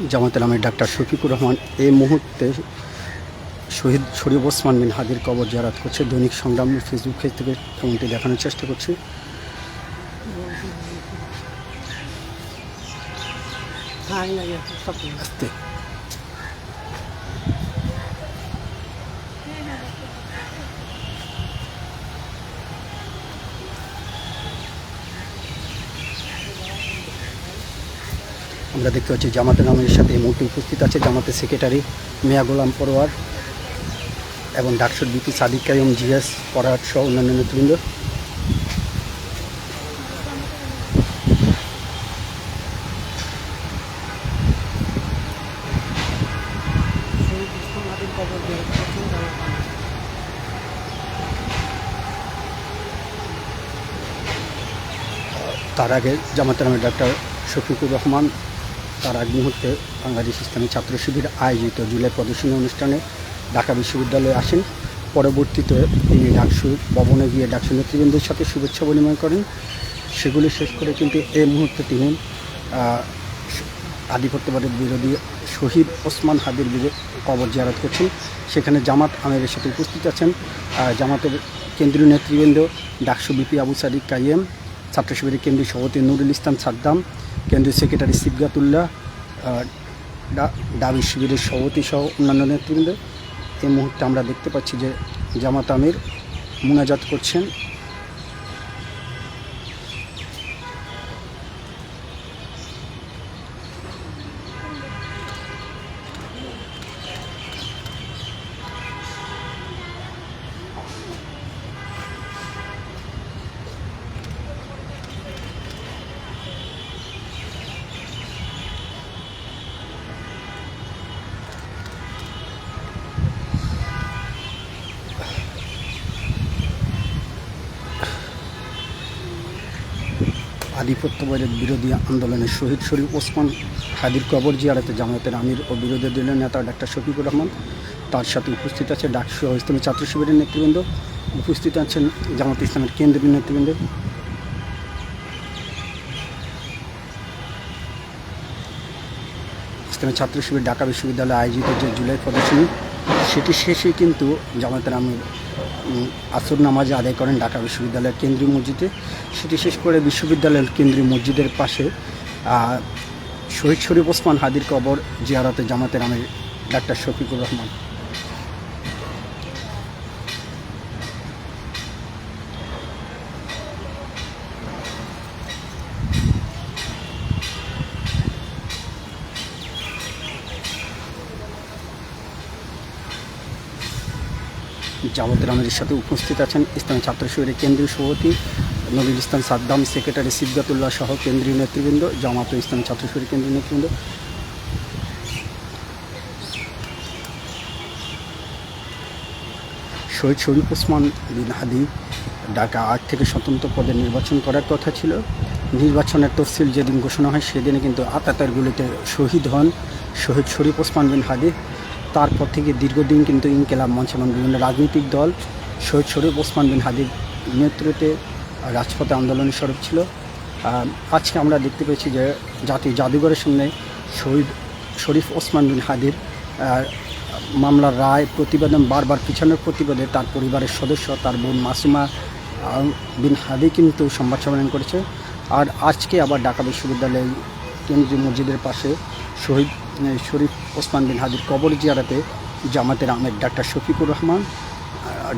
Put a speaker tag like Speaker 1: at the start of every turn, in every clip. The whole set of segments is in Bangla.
Speaker 1: জামাতের আমির ডাক্তার শফিকুর রহমান এই মুহূর্তে শহীদ শরীফ ওসমান বিন হাদির কবর জিয়ারত করছে। দৈনিক সংগ্রাম ফেসবুক পেজ থেকে এমনটি দেখানোর চেষ্টা করছি। আস্তে আমরা দেখতে পাচ্ছি জামাতের আমিরের সাথে এই মুহূর্তে উপস্থিত আছে জামাতের সেক্রেটারি মিয়া গোলাম পরোয়ার এবং ডাকসুর বিপি সাদিক কাইম জিএস পরাট সহ অন্যান্য নেতৃবৃন্দ। তার আগে জামাতের আমির ডাক্তার শফিকুর রহমান তার আগ মুহূর্তে বাংলাদেশ ইসলামী ছাত্র শিবির আয়োজিত জুলাই প্রদর্শনী অনুষ্ঠানে ঢাকা বিশ্ববিদ্যালয়ে আসেন। পরবর্তীতে তিনি ডাকসু ভবনে গিয়ে ডাকসু নেতৃবৃন্দের সাথে শুভেচ্ছা বিনিময় করেন। সেগুলি শেষ করে কিন্তু এই মুহূর্তে তিনি আধিপত্যবাদের বিরোধী শহীদ ওসমান হাদির কবর জিয়ারত করছেন। সেখানে জামাত আমিরের সাথে উপস্থিত আছেন জামাতের কেন্দ্রীয় নেতৃবৃন্দ ডাকসু বিপি আবু সাদিক কাইম, ছাত্র শিবিরের কেন্দ্রীয় সভাপতি নুরুল ইসলাম সাদ্দাম, কেন্দ্রীয় সেক্রেটারি সিবগাতুল্লাহ, ডাবি শিবিরের সভাপতি সহ অন্যান্য নেতৃবৃন্দ। এই মুহূর্তে আমরা দেখতে পাচ্ছি যে জামাত আমির মুনাজাত করছেন। আধিপত্যবাদের বিরোধী আন্দোলনে শহীদ শরীফ ওসমান হাদির কবর জিয়ারতে জামায়াতের আমির ও বিরোধী দলীয় নেতা ডাক্তার শফিকুর রহমান, তার সাথে উপস্থিত আছে ডাকসু ইসলামী ছাত্র শিবিরের নেতৃবৃন্দ, উপস্থিত আছেন জামাত ইসলামের কেন্দ্রীয় নেতৃবৃন্দ। ইসলামী ছাত্র শিবির ঢাকা বিশ্ববিদ্যালয়ে আয়োজিত যে জুলাই প্রদর্শনী সেটি শেষে কিন্তু জামায়াতের আমির আসর নামাজে আদায় করেন ঢাকা বিশ্ববিদ্যালয়ের কেন্দ্রীয় মসজিদে। সেটি শেষ করে বিশ্ববিদ্যালয়ের কেন্দ্রীয় মসজিদের পাশে শহীদ শরীফ ওসমান হাদির কবর জিয়ারতে জামাতের আমির ডাক্তার শফিকুর রহমান। জামাতের আমিরের সাথে উপস্থিত আছেন ইসলামী ছাত্র শিবিরের কেন্দ্রীয় সভাপতি নুরুল ইসলাম সাদ্দাম, সেক্রেটারি সিবগাতুল্লাহ সহ কেন্দ্রীয় নেতৃবৃন্দ, জামাত ও ইসলামী ছাত্র শিবিরের কেন্দ্রীয় নেতৃবৃন্দ। শহীদ শরীফ ওসমান বিন হাদি ঢাকা ৮ থেকে স্বতন্ত্র পদে নির্বাচন করার কথা ছিল। নির্বাচনের তফসিল যেদিন ঘোষণা হয় সেদিনে কিন্তু আতাতার গুলিতে শহীদ হন শহীদ শরীফ ওসমান বিন হাদি। তারপর থেকে দীর্ঘদিন কিন্তু ইনকিলাব মঞ্চ এবং বিভিন্ন রাজনৈতিক দল শহীদ শরীফ ওসমান বিন হাদির নেতৃত্বে রাজপথে আন্দোলনের স্বরূপ ছিল। আজকে আমরা দেখতে পেয়েছি যে জাতীয় জাদুঘরের সামনে শহীদ শরীফ ওসমান বিন হাদির মামলার রায় প্রতিবেদন বারবার পিছানোর প্রতিবাদে তার পরিবারের সদস্য তার বোন মাসুমা বিন হাদি কিন্তু সংবাদ সম্মেলন করেছে। আর আজকে আবার ঢাকা বিশ্ববিদ্যালয় কেন্দ্রীয় মসজিদের পাশে শহীদ শরীফ ওসমান বিন হাদির কবর জিয়ারতে জামাতের আমির ডাক্তার শফিকুর রহমান,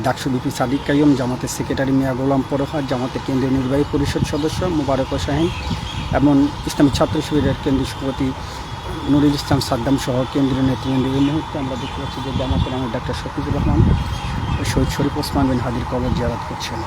Speaker 1: ডাকসু বিপি সাদিক কাইম, জামাতের সেক্রেটারি মিয়া গোলাম পরোয়ার, জামাতের কেন্দ্রীয় নির্বাহী পরিষদ সদস্য মুবারক হোসাইন এবং ইসলামী ছাত্র শিবিরের কেন্দ্রীয় সভাপতি নুরুল ইসলাম সাদ্দাম সহ কেন্দ্রীয় নেতৃবৃন্দ। এই মুহূর্তে আমরা দেখতে পাচ্ছি যে জামাতের আমির ডাক্তার শফিকুর রহমান শহীদ শরীফ ওসমান বিন হাদির কবর জিয়ারত করছেন।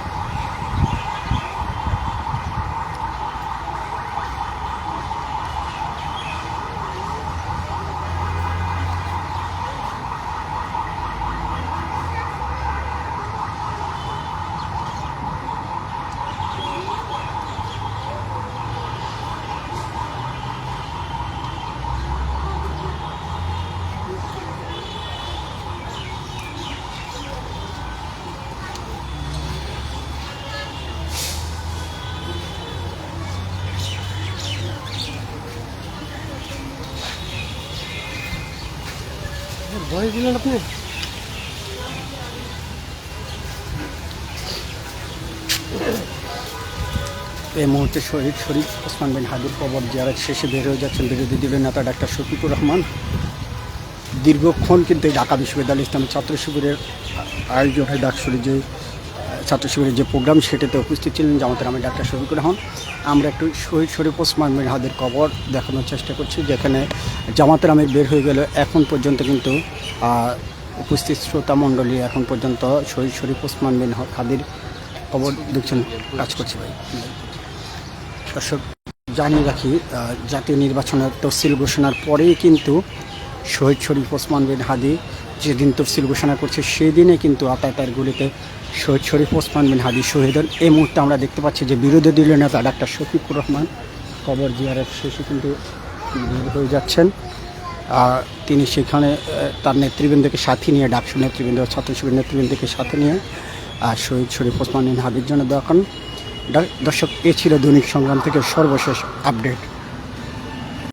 Speaker 2: ভয় দিলেন আপনি?
Speaker 1: এই মুহূর্তে শহীদ শরীফ ওসমান বিন হাদির কবর জিয়ারত শেষে বের হয়ে যাচ্ছেন বিরোধী দলীয় নেতা ডাক্তার শফিকুর রহমান। দীর্ঘক্ষণ কিন্তু এই ঢাকা বিশ্ববিদ্যালয় ইসলামী ছাত্র শিবিরের আয়োজনে ডাকসুরি যে ছাত্র শিবিরের যে প্রোগ্রাম সেটাতে উপস্থিত ছিলেন জামাতের আমি ডাক্তার শফিকুর রহমান। আমরা একটু শহীদ শরীফ ওসমান বিন হাদির কবর দেখানোর চেষ্টা করছি, যেখানে জামাতের আমির বের হয়ে গেল। এখন পর্যন্ত কিন্তু উপস্থিত শ্রোতা মণ্ডলী এখন পর্যন্ত শহীদ শরীফ ওসমান বিন হাদির কবর দেখছেন, কাজ করছে। ভাই দর্শক জানিয়ে রাখি, জাতীয় নির্বাচনের তফসিল ঘোষণার পরেই কিন্তু শহীদ শরীফ ওসমান বিন হাদি যেদিন তফসিল ঘোষণা করছে সেদিনে কিন্তু আতাতার গুলিতে শহীদ শরীফ ওসমান বিন হাদি শহীদ হন। এই মুহূর্তে আমরা দেখতে পাচ্ছি যে বিরোধী দলীয় নেতা ডাক্তার শফিকুর রহমান কবর জিয়ারত শেষে কিন্তু বের হয়ে যাচ্ছেন। তিনি সেখানে তার নেতৃবৃন্দকে সাথে নিয়ে, ডাকসু নেতৃবৃন্দ, ছাত্র শিবির নেতৃবৃন্দকে সাথে নিয়ে শহীদ শরীফ ওসমান বিন হাদির জন্য দোয়া করেন। দর্শক, এ ছিল দৈনিক সংগ্রাম থেকে সর্বশেষ আপডেট।